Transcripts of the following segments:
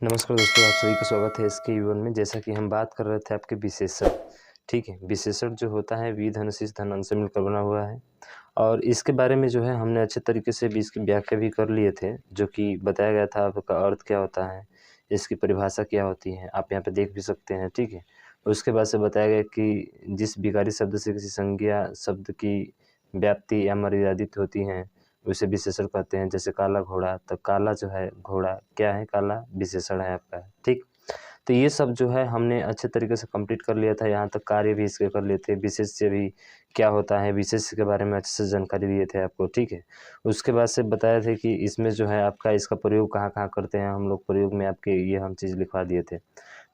नमस्कार दोस्तों, आप सभी का स्वागत है इसके यूवन में। जैसा कि हम बात कर रहे थे आपके विशेषण, ठीक है। विशेषण जो होता है वी धन शीष धन अंश से मिलकर बना हुआ है और इसके बारे में जो है हमने अच्छे तरीके से भी इसकी व्याख्या भी कर लिए थे, जो कि बताया गया था आपका अर्थ क्या होता है, इसकी परिभाषा क्या होती है, आप यहाँ पे देख भी सकते हैं, ठीक है। उसके बाद से बताया गया कि जिस विकारी शब्द से किसी संज्ञा शब्द की व्याप्ति या मर्यादित होती हैं उसे विशेषण कहते हैं। जैसे काला घोड़ा, तो काला जो है घोड़ा क्या है, काला विशेषण है आपका, ठीक। तो ये सब जो है हमने अच्छे तरीके से कंप्लीट कर लिया था। यहाँ तक कार्य भी इसके कर लिए थे, विशेष्य भी क्या होता है, विशेष्य के बारे में अच्छे से जानकारी दिए थे आपको, ठीक है। उसके बाद से बताया था कि इसमें जो है आपका इसका प्रयोग कहाँ कहाँ करते हैं हम लोग, प्रयोग में आपके ये हम चीज़ लिखवा दिए थे।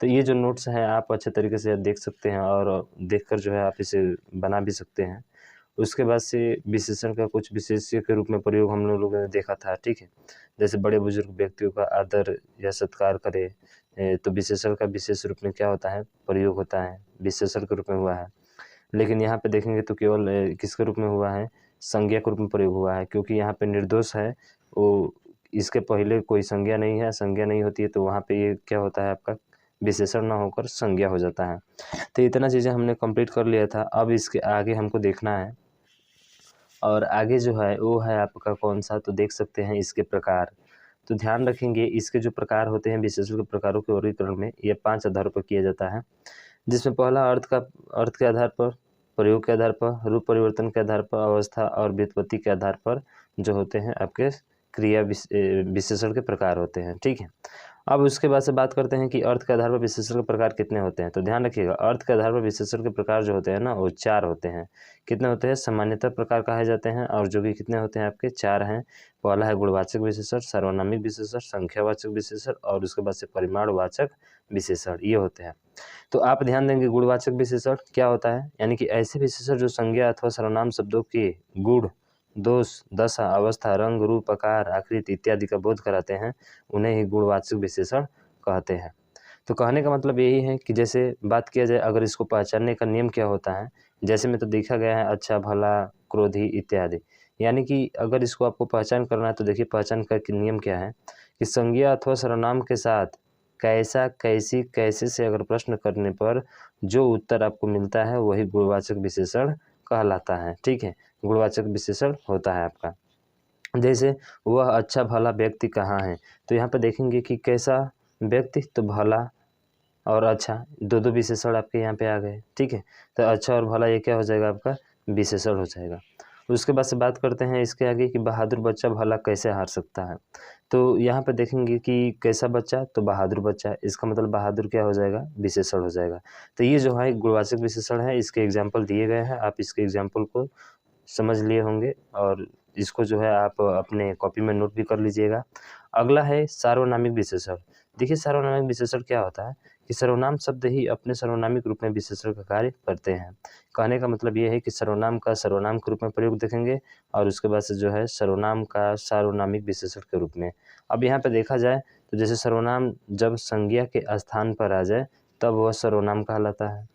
तो ये जो नोट्स हैं आप अच्छे तरीके से देख सकते हैं और देखकर जो है आप इसे बना भी सकते हैं। उसके बाद से विशेषण का कुछ विशेष्य के रूप में प्रयोग हम लोगों ने देखा था, ठीक है। जैसे बड़े बुजुर्ग व्यक्तियों का आदर या सत्कार करे, तो विशेषण का विशेष रूप में क्या होता है, प्रयोग होता है, विशेषण के रूप में हुआ है। लेकिन यहाँ पे देखेंगे तो केवल किसके रूप में हुआ है, संज्ञा के रूप में प्रयोग हुआ है, क्योंकि यहाँ पे निर्दोष है वो, इसके पहले कोई संज्ञा नहीं है, संज्ञा नहीं होती है तो वहाँ पे ये क्या होता है आपका विशेषण ना होकर संज्ञा हो जाता है। तो इतना चीज़ें हमने कंप्लीट कर लिया था। अब इसके आगे हमको देखना है और आगे जो है वो है आपका कौन सा, तो देख सकते हैं इसके प्रकार। तो ध्यान रखेंगे इसके जो प्रकार होते हैं विशेषण के प्रकारों के वर्गीकरण में ये 5 आधारों पर किया जाता है। जिसमें पहला अर्थ के आधार पर, प्रयोग के आधार पर, रूप परिवर्तन के आधार पर, अवस्था और व्युत्पत्ति के आधार पर जो होते हैं आपके क्रिया विशेषण के प्रकार होते हैं, ठीक है। अब उसके बाद से बात करते हैं कि अर्थ के आधार पर विशेषण के प्रकार कितने होते हैं। तो ध्यान रखिएगा अर्थ के आधार पर विशेषण के प्रकार जो होते हैं ना वो 4 होते हैं। कितने होते हैं, सामान्यतः प्रकार कहे जाते हैं, और जो कि कितने होते हैं आपके 4 हैं। पहला है गुणवाचक विशेषण, सर्वनामिक विशेषण, संख्यावाचक विशेषण और उसके बाद से परिमाणवाचक विशेषण, ये होते हैं। तो आप ध्यान देंगे गुणवाचक विशेषण क्या होता है, यानी कि ऐसे विशेषण जो संज्ञा अथवा सर्वनाम शब्दों के गुण, दोष, दशा, अवस्था, रंग, रूप, आकार, आकृति इत्यादि का बोध कराते हैं, उन्हें ही गुणवाचक विशेषण कहते हैं। तो कहने का मतलब यही है कि जैसे बात किया जाए अगर इसको पहचानने का नियम क्या होता है, जैसे में तो देखा गया है अच्छा, भला, क्रोधी इत्यादि। यानी कि अगर इसको आपको पहचान करना है तो देखिए पहचान का नियम क्या है कि संज्ञा अथवा सर्वनाम के साथ कैसा, कैसी, कैसे से अगर प्रश्न करने पर जो उत्तर आपको मिलता है वही गुणवाचक विशेषण कहलाता है, ठीक है। गुणवाचक विशेषण होता है आपका। जैसे वह अच्छा भला व्यक्ति कहाँ है, तो यहाँ पे देखेंगे कि कैसा व्यक्ति, तो भला और अच्छा, दो दो विशेषण आपके यहाँ पे आ गए, ठीक है। तो अच्छा और भला ये क्या हो जाएगा आपका विशेषण हो जाएगा। उसके बाद से बात करते हैं इसके आगे कि बहादुर बच्चा भला कैसे हार सकता है। तो यहाँ पे देखेंगे कि कैसा बच्चा, तो बहादुर बच्चा, इसका मतलब बहादुर क्या हो जाएगा, विशेषण हो जाएगा। तो ये जो है गुणवाचक विशेषण है, इसके एग्जाम्पल दिए गए हैं, आप इसके एग्जाम्पल को समझ लिए होंगे और इसको जो है आप अपने कॉपी में नोट भी कर लीजिएगा। अगला है सार्वनामिक विशेषण। देखिए सार्वनामिक विशेषण क्या होता है कि सर्वनाम शब्द ही अपने सर्वनामिक रूप में विशेषण का कार्य करते हैं। कहने का मतलब ये है कि सर्वनाम का सर्वनाम के रूप में प्रयोग देखेंगे और उसके बाद से जो है सर्वनाम का सार्वनामिक विशेषण के रूप में। अब यहाँ पे देखा जाए तो जैसे सर्वनाम जब संज्ञा के स्थान पर आ जाए तब वह सर्वनाम कहलाता है।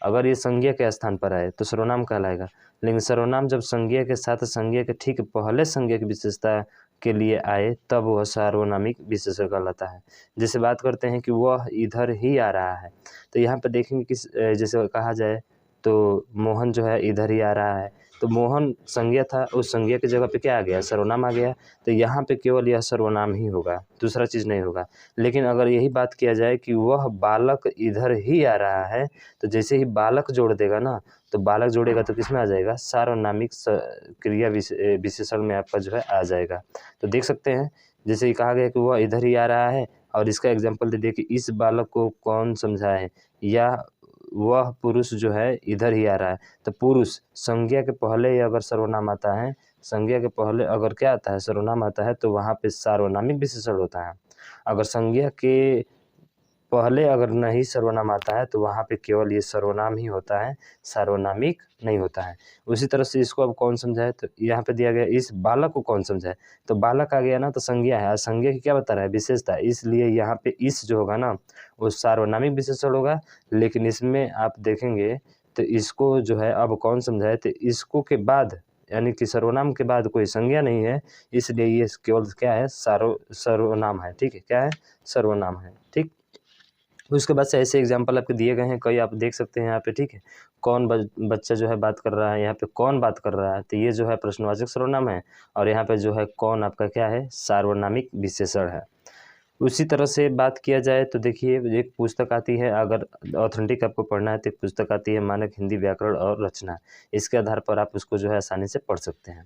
अगर ये संज्ञा के स्थान पर आए तो सर्वनाम कहलाएगा, लेकिन सर्वनाम जब संज्ञा के साथ संज्ञा के ठीक पहले संज्ञा की विशेषता के लिए आए तब वह सार्वनामिक विशेषण कहलाता है। जैसे बात करते हैं कि वह इधर ही आ रहा है, तो यहाँ पे देखेंगे कि जैसे कहा जाए तो मोहन जो है इधर ही आ रहा है, तो मोहन संज्ञा था, उस संज्ञा की जगह पे क्या आ गया, सर्वनाम आ गया। तो यहाँ पे केवल यह सर्वनाम ही होगा, दूसरा चीज़ नहीं होगा। लेकिन अगर यही बात किया जाए कि वह बालक इधर ही आ रहा है, तो जैसे ही बालक जोड़ देगा ना, तो बालक जोड़ेगा तो किस में आ जाएगा, सार्वनामिक क्रिया विशेषण में आपका जो है आ जाएगा। तो देख सकते हैं जैसे ही कहा गया कि वह इधर ही आ रहा है और इसका एग्जाम्पल दे दिए कि इस बालक को कौन समझाए, या वह पुरुष जो है इधर ही आ रहा है। तो पुरुष संज्ञा के पहले अगर सर्वनाम आता है, संज्ञा के पहले अगर क्या आता है, सर्वनाम आता है, तो वहाँ पे सार्वनामिक विशेषण होता है। अगर संज्ञा के पहले अगर नहीं सर्वनाम आता है तो वहाँ पे केवल ये सर्वनाम ही होता है, सार्वनामिक नहीं होता है। उसी तरह से इसको अब कौन समझाए, तो यहाँ पे दिया गया इस बालक को कौन समझाए, तो बालक आ गया ना, तो संज्ञा है, संज्ञा की क्या बता रहा है, विशेषता, इसलिए यहाँ पे इस जो होगा ना वो सार्वनामिक विशेषण होगा। लेकिन इसमें आप देखेंगे तो इसको जो है अब कौन समझाए, तो इसको के बाद यानी कि सर्वनाम के बाद कोई संज्ञा नहीं है, इसलिए ये केवल क्या है, सर्वनाम है। ठीक है, क्या है, सर्वनाम है। ठीक, उसके बाद से ऐसे एग्जाम्पल आपके दिए गए हैं कई, आप देख सकते हैं यहाँ पे। ठीक है, कौन बच्चा जो है बात कर रहा है, यहाँ पे कौन बात कर रहा है, तो ये जो है प्रश्नवाचक सर्वनाम है, और यहाँ पे जो है कौन आपका क्या है, सार्वनामिक विशेषण है। उसी तरह से बात किया जाए तो देखिए, एक पुस्तक आती है, अगर ऑथेंटिक आपको पढ़ना है तो एक पुस्तक आती है, मानक हिंदी व्याकरण और रचना। इसके आधार पर आप उसको जो है आसानी से पढ़ सकते हैं।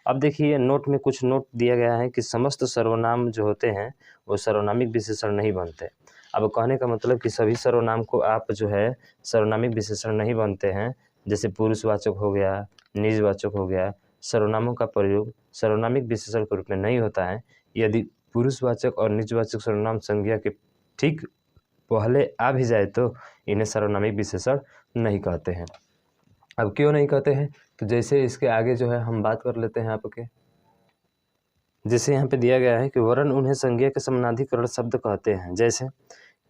अब देखिए नोट में कुछ नोट दिया गया है कि समस्त सर्वनाम जो होते हैं वो सर्वनामिक विशेषण नहीं बनते। अब कहने का मतलब कि सभी सर्वनाम को आप जो है सर्वनामिक विशेषण नहीं बनते हैं। जैसे पुरुषवाचक हो गया, निजवाचक हो गया, सर्वनामों का प्रयोग सर्वनामिक विशेषण के रूप में नहीं होता है यदि पुरुषवाचक और निजवाचक सर्वनाम संज्ञा के ठीक पहले आ भी जाए तो इन्हें सर्वनामिक विशेषण नहीं कहते हैं। अब क्यों नहीं कहते हैं, तो जैसे इसके आगे जो है हम बात कर लेते हैं आपके, जैसे यहाँ पे दिया गया है कि वरन उन्हें संज्ञा के समानाधिकरण शब्द कहते हैं। जैसे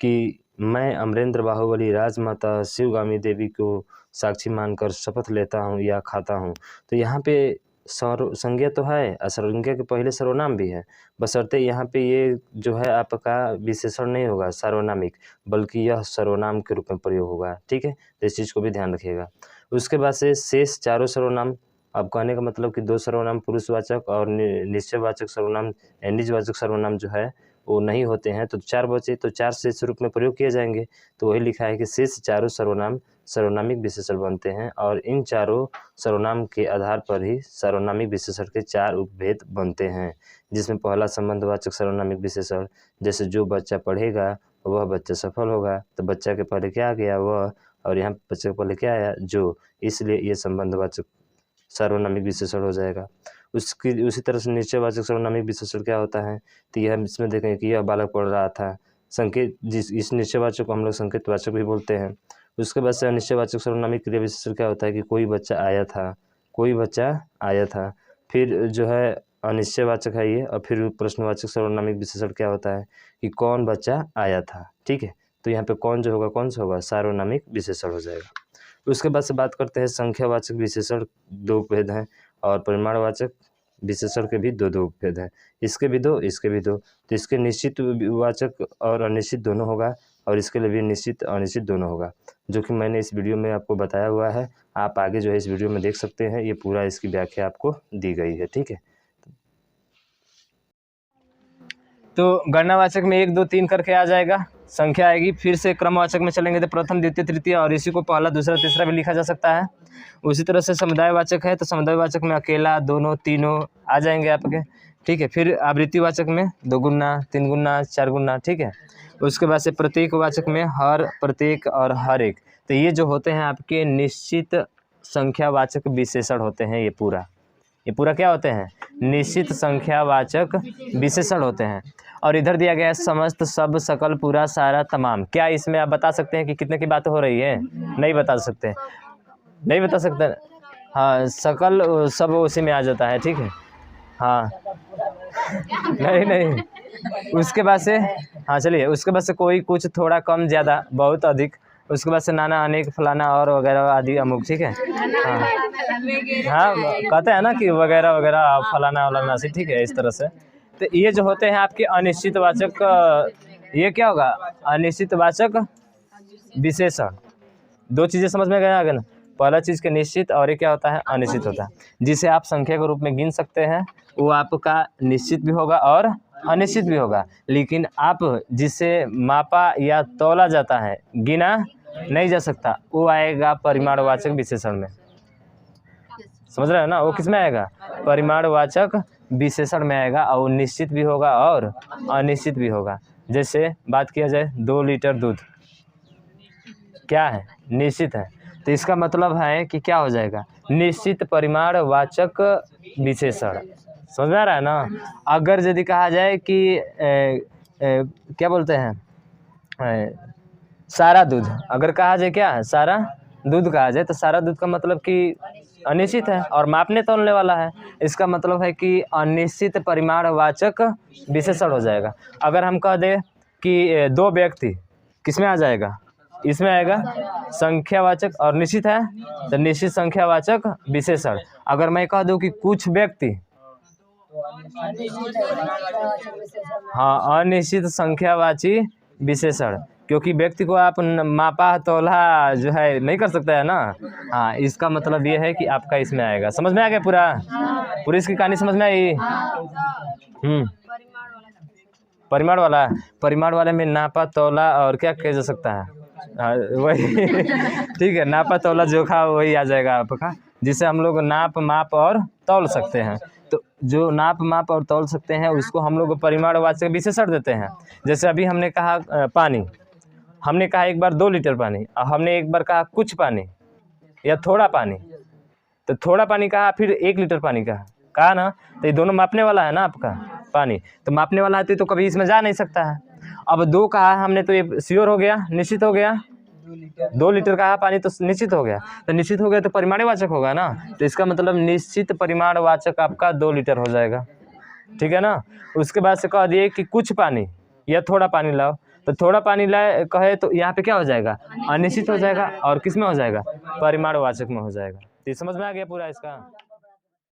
कि मैं अमरेंद्र बाहुबली राजमाता शिवगामी देवी को साक्षी मानकर शपथ लेता हूँ या खाता हूँ, तो यहाँ पे संज्ञा तो है, संज्ञा के पहले सर्वनाम भी है, बशर्ते यहाँ पे ये जो है आपका विशेषण नहीं होगा सार्वनामिक, बल्कि यह सर्वनाम के रूप में प्रयोग होगा। ठीक है, तो इस चीज़ को भी ध्यान रखिएगा। उसके बाद से शेष चारों सर्वनाम, अब कहने का मतलब कि 2 सर्वनाम पुरुषवाचक और निश्चयवाचक सर्वनाम, निजवाचक सर्वनाम जो है वो नहीं होते हैं, तो 4 बचे, तो 4 शेष रूप में प्रयोग किए जाएंगे। तो वही लिखा है कि शेष चारों सर्वनाम सर्वनामिक विशेषण बनते हैं, और इन चारों सर्वनाम के आधार पर ही सर्वनामिक विशेषण के 4 उपभेद बनते हैं, जिसमें पहला संबंधवाचक सर्वनामिक विशेषण, जैसे जो बच्चा पढ़ेगा वह बच्चा सफल होगा, तो बच्चा के पहले क्या आ गया, वह, और यहाँ बच्चे के पहले क्या आया, जो, इसलिए ये संबंधवाचक सर्वनामिक विशेषण हो जाएगा। उसी तरह से निश्चयवाचक सर्वनामिक विशेषण क्या होता है, तो यह इसमें देखें कि यह बालक पढ़ रहा था, संकेत, इस निश्चयवाचक को हम लोग संकेतवाचक भी बोलते हैं। उसके बाद से अनिश्चयवाचक सर्वनामिक क्रिया विशेषण क्या होता है कि कोई बच्चा आया था, कोई बच्चा आया था। फिर जो है अनिश्चयवाचक है ये, और फिर प्रश्नवाचक सर्वनामिक विशेषण क्या होता है कि कौन बच्चा आया था। ठीक है, तो यहाँ पे कौन जो होगा, कौन सा होगा, सार्वनामिक विशेषण हो जाएगा। उसके बाद से बात करते हैं संख्यावाचक विशेषण 2 भेद हैं, और परिमाणवाचक विशेषण के भी 2 भेद हैं, इसके भी 2, इसके भी 2। तो इसके निश्चित वाचक और अनिश्चित दोनों होगा, और इसके लिए भी निश्चित अनिश्चित दोनों होगा, जो कि मैंने इस वीडियो में आपको बताया हुआ है। आप आगे जो है इस वीडियो में देख सकते हैं, ये पूरा इसकी व्याख्या आपको दी गई है। ठीक है, तो गणनावाचक में 1 2 3 करके आ जाएगा, संख्या आएगी। फिर से क्रमवाचक में चलेंगे तो प्रथम द्वितीय तृतीय, और इसी को पहला दूसरा तीसरा भी लिखा जा सकता है। उसी तरह से समुदायवाचक है, तो समुदायवाचक में अकेला, दोनों, तीनों आ जाएंगे आपके। ठीक है, फिर आवृत्तिवाचक में 2 गुना, 3 गुना, 4 गुना। ठीक है, उसके बाद से प्रतीकवाचक में हर, प्रत्येक और हर एक। तो ये जो होते हैं आपके निश्चित संख्यावाचक विशेषण होते हैं। ये पूरा क्या होते हैं, निश्चित संख्यावाचक विशेषण होते हैं। और इधर दिया गया है समस्त, सब, सकल, पूरा, सारा, तमाम। क्या इसमें आप बता सकते हैं कि कितने की बात हो रही है? नहीं बता सकते, नहीं बता सकते। हाँ, सकल सब उसी में आ जाता है। ठीक है, हाँ नहीं उसके बाद से, हाँ चलिए, उसके बाद से कोई, कुछ, थोड़ा, कम, ज़्यादा, बहुत, अधिक। उसके बाद से नाना, अनेक, फलाना और वगैरह आदि अमुक। ठीक है, हाँ कहते हैं ना कि वगैरह वगैरह, फलाना वलाना से। ठीक है, इस तरह से। तो ये जो होते हैं आपके अनिश्चितवाचक, ये क्या होगा, अनिश्चितवाचक विशेषण। 2 चीज़ें समझ में गया आगे ना, पहला चीज़ के निश्चित, और ये क्या होता है, अनिश्चित होता है। जिसे आप संख्या के रूप में गिन सकते हैं वो आपका निश्चित भी होगा और अनिश्चित भी होगा, लेकिन आप जिसे मापा या तौला जाता है, गिना नहीं जा सकता, वो आएगा परिमाणवाचक विशेषण में। समझ रहे हो ना, वो किस में आएगा, परिमाणवाचक विशेषण में आएगा, और निश्चित भी होगा और अनिश्चित भी होगा। जैसे बात किया जाए 2 लीटर दूध, क्या है, निश्चित है, तो इसका मतलब है कि क्या हो जाएगा, निश्चित परिमाणवाचक विशेषण। समझ में आ रहा है ना। अगर यदि कहा जाए कि क्या बोलते हैं, सारा दूध, अगर कहा जाए क्या है, सारा दूध कहा जाए, तो सारा दूध का मतलब कि अनिश्चित है और मापने तौलने वाला है। इसका मतलब है कि अनिश्चित परिमाणवाचक विशेषण हो जाएगा। अगर हम कह दें कि 2 व्यक्ति, किस में आ जाएगा, इसमें आएगा संख्यावाचक, और निश्चित है तो निश्चित संख्यावाचक विशेषण। अगर मैं कह दूं कि कुछ व्यक्ति, हाँ, अनिश्चित संख्यावाची विशेषण, क्योंकि व्यक्ति को आप मापा तोला जो है नहीं कर सकता है ना। हाँ, इसका मतलब ये है कि आपका इसमें आएगा। समझ में आ गया पूरा? पूरी इसकी कहानी समझ में आई? परिमाण वाले में नापा तोला और क्या किया जा सकता है? वही ठीक है, नापा तोला जोखा वही आ जाएगा आपका, जिसे हम लोग नाप माप और तौल सकते हैं। तो जो नाप माप और तौल सकते हैं उसको हम लोग परिमाणवाचक विशेषण देते हैं। जैसे अभी हमने कहा पानी, हमने कहा एक बार 2 लीटर पानी, और हमने एक बार कहा कुछ पानी या थोड़ा पानी। तो थोड़ा पानी कहा, फिर 1 लीटर पानी कहा ना, तो ये दोनों मापने वाला है ना आपका पानी, तो मापने वाला है तो कभी इसमें जा नहीं सकता है। अब 2 कहा हमने तो ये श्योर हो गया, निश्चित हो गया। 2 लीटर कहा पानी तो निश्चित हो गया, तो निश्चित हो गया तो परिमाणवाचक होगा ना। तो इसका मतलब निश्चित परिमाणवाचक आपका 2 लीटर हो जाएगा, ठीक है ना। उसके बाद से कह दिए कि कुछ पानी या थोड़ा पानी लाओ, तो थोड़ा पानी लाए कहे तो यहाँ पे क्या हो जाएगा? अनिश्चित हो जाएगा, और किस में हो जाएगा? परिमाणवाचक में हो जाएगा। तो समझ में आ गया पूरा इसका?